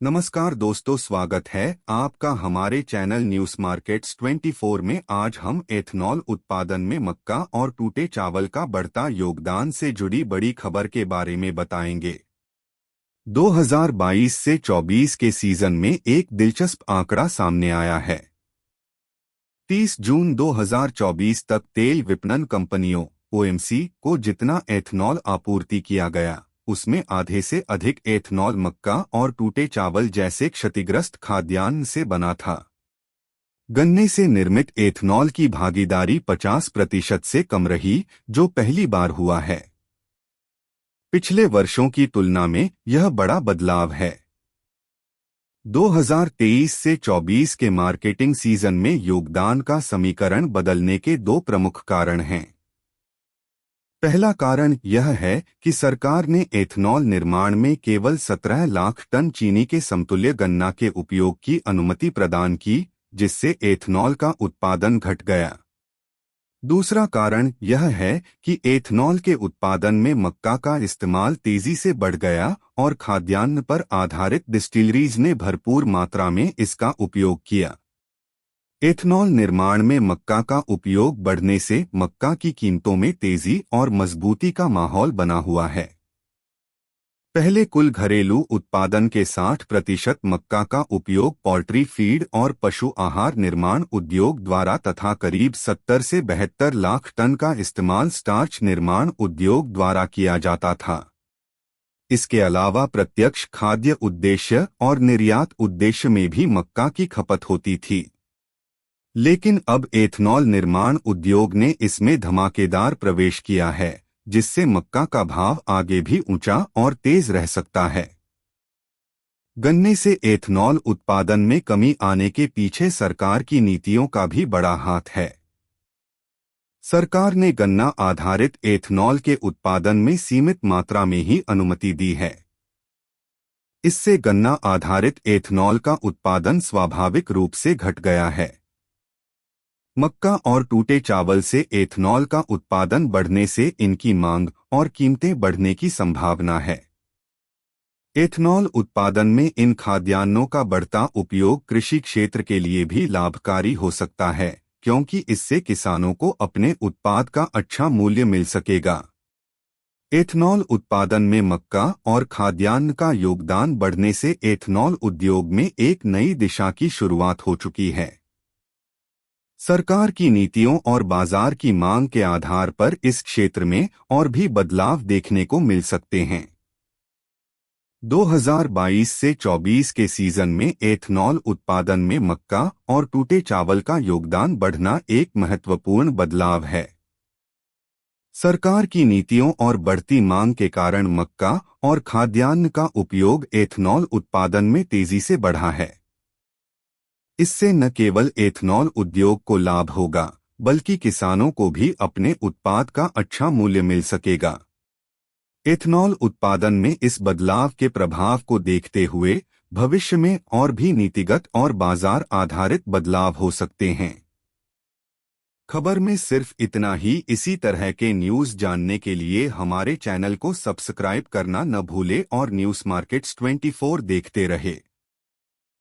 नमस्कार दोस्तों, स्वागत है आपका हमारे चैनल न्यूज मार्केट्स 24 में। आज हम एथनॉल उत्पादन में मक्का और टूटे चावल का बढ़ता योगदान से जुड़ी बड़ी खबर के बारे में बताएंगे। 2022 से 24 के सीजन में एक दिलचस्प आंकड़ा सामने आया है। 30 जून 2024 तक तेल विपणन कंपनियों (ओएमसी) को जितना एथनॉल आपूर्ति किया गया, उसमें आधे से अधिक एथनॉल मक्का और टूटे चावल जैसे क्षतिग्रस्त खाद्यान्न से बना था। गन्ने से निर्मित एथनॉल की भागीदारी 50% से कम रही, जो पहली बार हुआ है। पिछले वर्षों की तुलना में यह बड़ा बदलाव है। 2023 से 24 के मार्केटिंग सीजन में योगदान का समीकरण बदलने के दो प्रमुख कारण हैं। पहला कारण यह है कि सरकार ने एथनॉल निर्माण में केवल 17 लाख टन चीनी के समतुल्य गन्ना के उपयोग की अनुमति प्रदान की, जिससे एथनॉल का उत्पादन घट गया। दूसरा कारण यह है कि एथनॉल के उत्पादन में मक्का का इस्तेमाल तेजी से बढ़ गया और खाद्यान्न पर आधारित डिस्टिलरीज ने भरपूर मात्रा में इसका उपयोग किया। एथनॉल निर्माण में मक्का का उपयोग बढ़ने से मक्का की कीमतों में तेजी और मजबूती का माहौल बना हुआ है। पहले कुल घरेलू उत्पादन के 60% मक्का का उपयोग पोल्ट्री फीड और पशु आहार निर्माण उद्योग द्वारा तथा करीब 70 से 72 लाख टन का इस्तेमाल स्टार्च निर्माण उद्योग द्वारा किया जाता था। इसके अलावा प्रत्यक्ष खाद्य उद्देश्य और निर्यात उद्देश्य में भी मक्का की खपत होती थी। लेकिन अब एथनॉल निर्माण उद्योग ने इसमें धमाकेदार प्रवेश किया है, जिससे मक्का का भाव आगे भी ऊंचा और तेज रह सकता है। गन्ने से एथनॉल उत्पादन में कमी आने के पीछे सरकार की नीतियों का भी बड़ा हाथ है। सरकार ने गन्ना आधारित एथनॉल के उत्पादन में सीमित मात्रा में ही अनुमति दी है। इससे गन्ना आधारित एथनॉल का उत्पादन स्वाभाविक रूप से घट गया है। मक्का और टूटे चावल से एथनॉल का उत्पादन बढ़ने से इनकी मांग और कीमतें बढ़ने की संभावना है। एथनॉल उत्पादन में इन खाद्यान्नों का बढ़ता उपयोग कृषि क्षेत्र के लिए भी लाभकारी हो सकता है, क्योंकि इससे किसानों को अपने उत्पाद का अच्छा मूल्य मिल सकेगा। एथनॉल उत्पादन में मक्का और खाद्यान्न का योगदान बढ़ने से एथनॉल उद्योग में एक नई दिशा की शुरुआत हो चुकी है। सरकार की नीतियों और बाजार की मांग के आधार पर इस क्षेत्र में और भी बदलाव देखने को मिल सकते हैं। 2022 से 24 के सीजन में एथनॉल उत्पादन में मक्का और टूटे चावल का योगदान बढ़ना एक महत्वपूर्ण बदलाव है। सरकार की नीतियों और बढ़ती मांग के कारण मक्का और खाद्यान्न का उपयोग एथनॉल उत्पादन में तेजी से बढ़ा है। इससे न केवल एथनॉल उद्योग को लाभ होगा, बल्कि किसानों को भी अपने उत्पाद का अच्छा मूल्य मिल सकेगा। एथनॉल उत्पादन में इस बदलाव के प्रभाव को देखते हुए भविष्य में और भी नीतिगत और बाजार आधारित बदलाव हो सकते हैं। खबर में सिर्फ इतना ही। इसी तरह के न्यूज़ जानने के लिए हमारे चैनल को सब्सक्राइब करना न भूले और न्यूज़ मार्केट्स 24 देखते रहे।